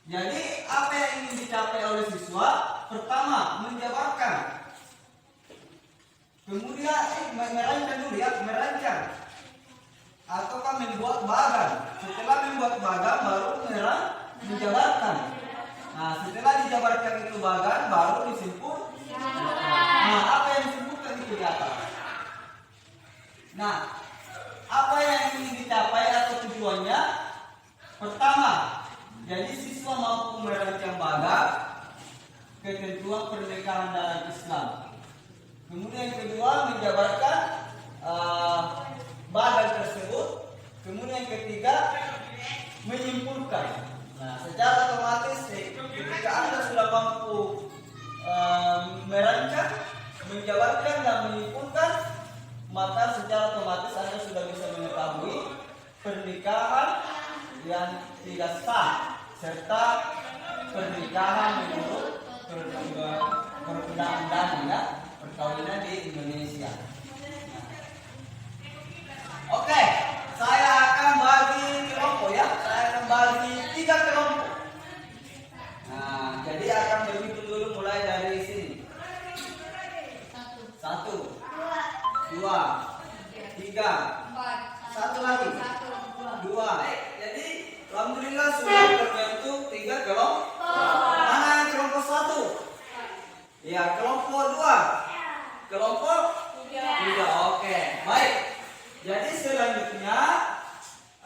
Jadi apa yang ingin dicapai oleh siswa? Pertama, menjabarkan. Kemudian merancang dulu ya, merancang. Ataukah membuat bagan. Setelah membuat bagan baru menjabarkan. Nah, setelah dijabarkan itu bagan baru disimpul. Nah, apa yang disimpulkan itu di atas. Nah, apa yang ingin dicapai atau tujuannya? Pertama, jadi siswa mampu merancang bagan ketentuan pernikahan dalam Islam. Kemudian yang kedua, menjabarkan bagan tersebut. Kemudian yang ketiga, menyimpulkan. Nah, secara otomatis ketika Anda sudah mampu merancang, menjabarkan dan menyimpulkan, maka secara otomatis Anda sudah bisa mengetahui pernikahan yang tidak sah serta pernikahan menurut perundang-undangan ya, perkawinan di Indonesia. Oke, saya akan bagi kelompok ya. Saya akan bagi 3 kelompok. Nah, jadi akan berhitung dulu mulai dari sini. 1, 2, 3, 1 lagi. 2. Jadi alhamdulillah sudah terbentuk 3 kelompok. Mana yang kelompok 1? Ya, kelompok 2. Kelompok 3. Oke, baik. Jadi selanjutnya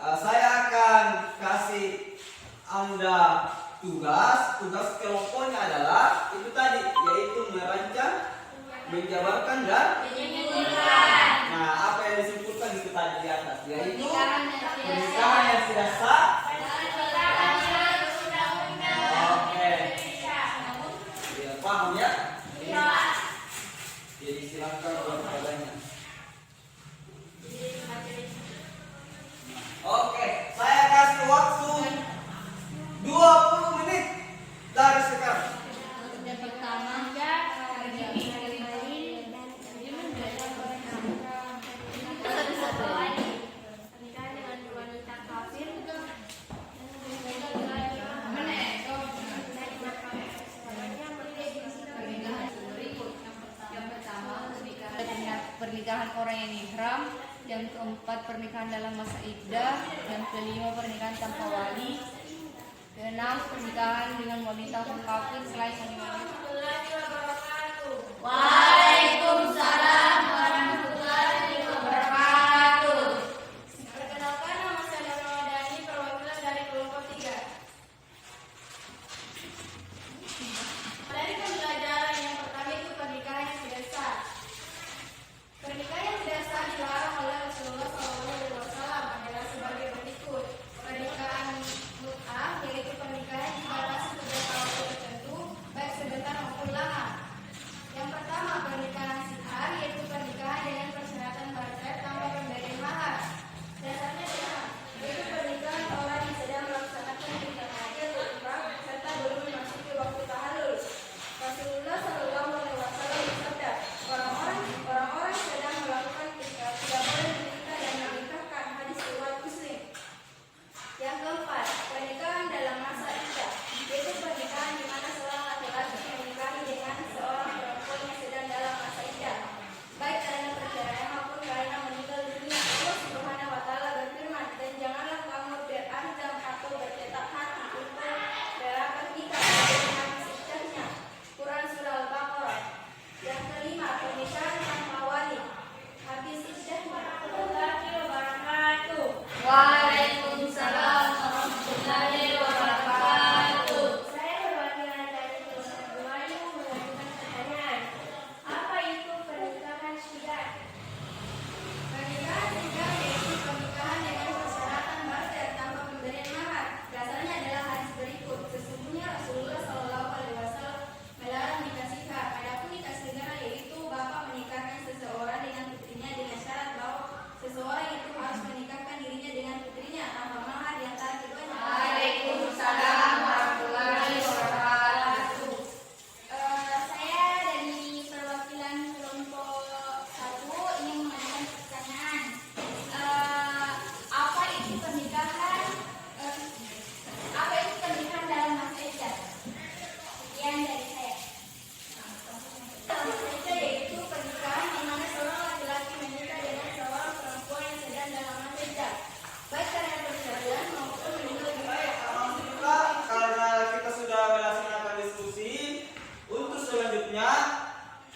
saya akan kasih Anda tugas kelompoknya adalah itu tadi, yaitu merancang, menjabarkan dan menyimpulkan. Nah, apa yang disimpulkan itu tadi di atas, yaitu pernikahan yang tidak sah. Oke. Ya, paham ya? Jadi silakan buat padanya. Oke, saya kasih waktu 20 menit dari sekarang. Yang pertama, pernikahan dengan wanita kafir. Yang pertama, pernikahan orang yang ihram. Yang keempat, pernikahan dalam masa iddah. Yang kelima, pernikahan tanpa wali. Keenam, pernikahan dengan wanita kafir selain wanita. Waalaikumsalam warahmatullahi wabarakatuh. Perkenalkan, nama saya Ramadhani, perwakilan dari kelompok 3. Dari pembelajaran yang pertama itu pernikahan yang tidak sah. Pernikahan yang tidak sah dilarang oleh Rasulullah SAW adalah sebagai berikut. Pernikahan mut'ah, yaitu pernikahan dibatasi pada waktu tertentu, baik sebentar maupun lama. Yang pertama, pernikahan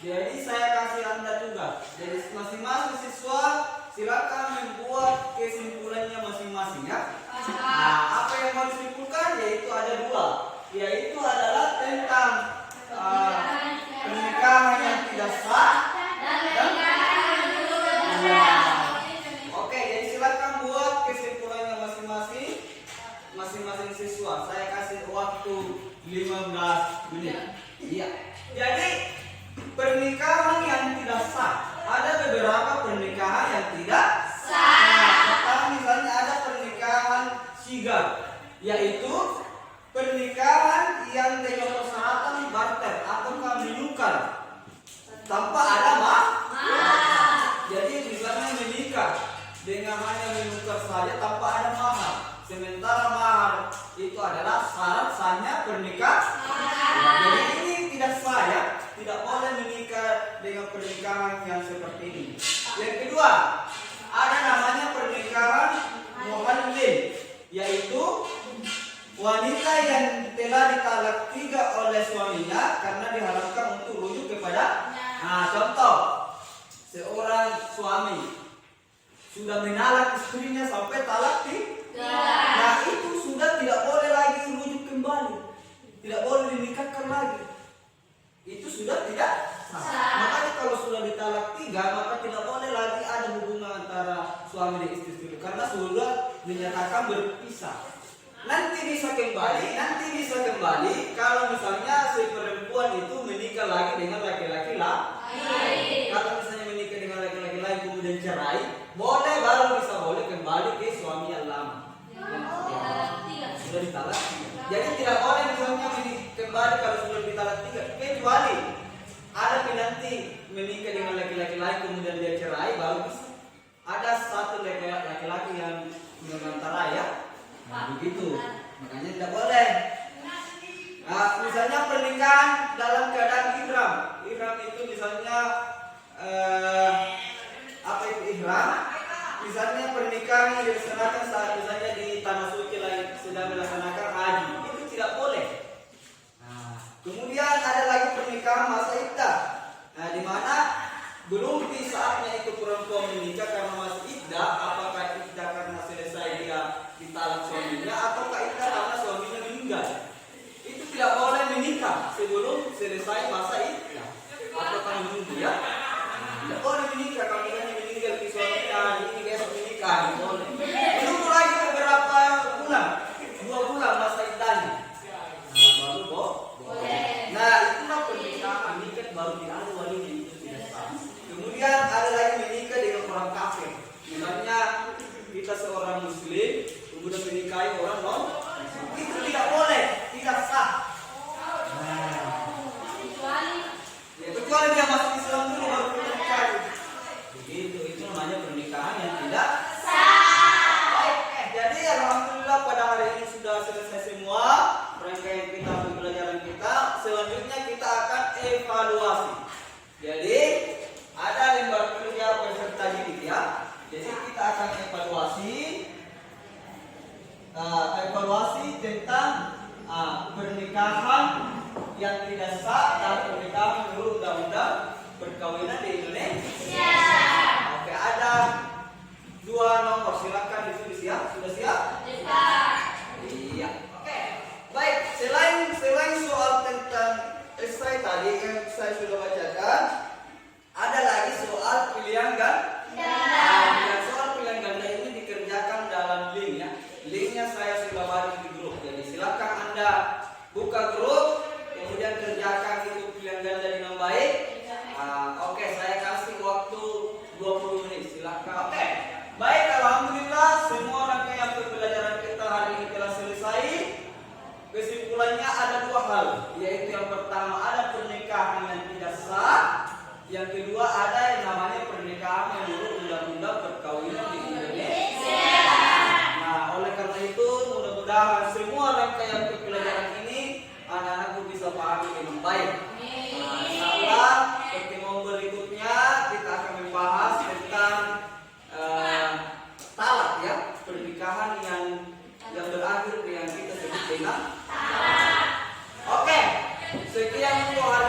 Jadi saya kasih Anda tugas. Jadi masing-masing siswa silakan membuat kesimpulannya masing-masing ya. Nah, apa yang mau disimpulkan yaitu ada dua, yaitu adalah tentang pernikahan yang tidak sah dan oke, jadi silakan buat kesimpulannya masing-masing siswa. Saya kasih waktu 15 menit. Iya. Jadi pernikahan yang tidak sah. Ada beberapa pernikahan yang tidak sah. Pertama misalnya ada pernikahan sigar, yaitu pernikahan yang dengan persyaratan barter atau menukar tanpa ada mahar. Jadi misalnya menikah dengan hanya menukar saja tanpa ada mahar. Sementara mahar itu adalah syarat sahnya pernikahan. Jadi ini tidak sah ya, tidak boleh menikah dengan pernikahan yang seperti ini. Yang kedua, ada namanya pernikahan muhallil, yaitu wanita yang telah ditalak 3 oleh suaminya karena diharapkan untuk rujuk kepada. Contoh, seorang suami sudah menalak istrinya sampai talak 3. Nah itu sudah tidak boleh lagi rujuk kembali, tidak boleh dinikahkan lagi. Itu sudah tidak sah. Makanya kalau sudah ditalak 3 maka tidak boleh lagi ada hubungan antara suami dan istri karena sudah dinyatakan berpisah. Nanti bisa kembali kalau misalnya si perempuan itu menikah lagi dengan laki-laki lain. Kalau misalnya menikah dengan laki-laki lain kemudian cerai, baru bisa kembali ke suami yang lama. Sudah ditalak 3. Jadi tidak boleh misalnya kembali kalau sudah ditalak 3, kecuali ada nanti menikah dengan laki-laki lain kemudian dia cerai, baru bisa. Ada satu laki-laki yang mengantara ya. Begitu. Makanya tidak boleh. Misalnya pernikahan dalam keadaan ihram. Ihram itu misalnya apa itu ihram? Misalnya pernikahan yang dilaksanakan saat misalnya di tanah suci lain sedang melaksanakan haji, itu tidak boleh. Kemudian ada lagi pernikahan masa iddah. Di mana belum di saatnya itu perempuan menikah karena masih iddah, apakah iddah karena selesai dia ditalak suaminya ataukah iddah karena suaminya meninggal. Itu tidak boleh menikah sebelum selesai masa iddah. Ataukah menunggu ya? Tidak boleh menikah kalau misalnya meninggal di suaminya, ini besok menikah, tidak boleh. Menunggu lagi beberapa bulan, 2 bulan masa iddahnya. Baru boleh. Nah, itulah pernikahan nikah baru diadu walinya itu tidak sah. Kemudian ada lagi menikah dengan orang kafir. Misalnya kita seorang muslim kemudian menikahi orang non, itu tidak boleh, tidak sah. Kecuali dia masuk Islam dulu baru kita nikahi. Begitu, itu namanya pernikahan yang tidak sah. Jadi alhamdulillah pada hari ini sudah selesai semua rangkaian kita pembelajaran kita. Selanjutnya kita akan evaluasi. Jadi ada lembar kerja peserta didik ya. Jadi kita akan evaluasi tentang pernikahan yang tidak sah dan pernikahan menurut undang-undang perkawinan di Indonesia. Oke, ada 2 nomor, silakan ditulis ya. Sudah siap? Iya. Oke. Baik, selain soal tentang esai tadi yang saya sudah bacakan, ada lagi soal pilihan ganda. Soal pilihan ganda ini dikerjakan dalam link ya. Linknya saya sudah bagi di grup. Jadi silakan Anda buka grup, kemudian kerjakan itu pilihan ganda dengan baik. Oke, saya kasih waktu 20 menit. Silakan. Oke. Baik, alhamdulillah semua rangkaian pembelajaran kita hari ini telah selesai. Kesimpulannya ada 2 hal, yaitu yang pertama ada pernikahan yang tidak sah, yang kedua ada yang namanya pernikahan yang menurut undang-undang perkawinan di Indonesia. Nah, oleh karena itu mudah-mudahan semua rangkaian pembelajaran ini anak-anakku bisa pahami dengan baik. Insyaallah pertemuan berikutnya kita akan membahas tentang talak ya, pernikahan yang berakhir dengan kita sebut dengan talak. Oke, sekian untuk hari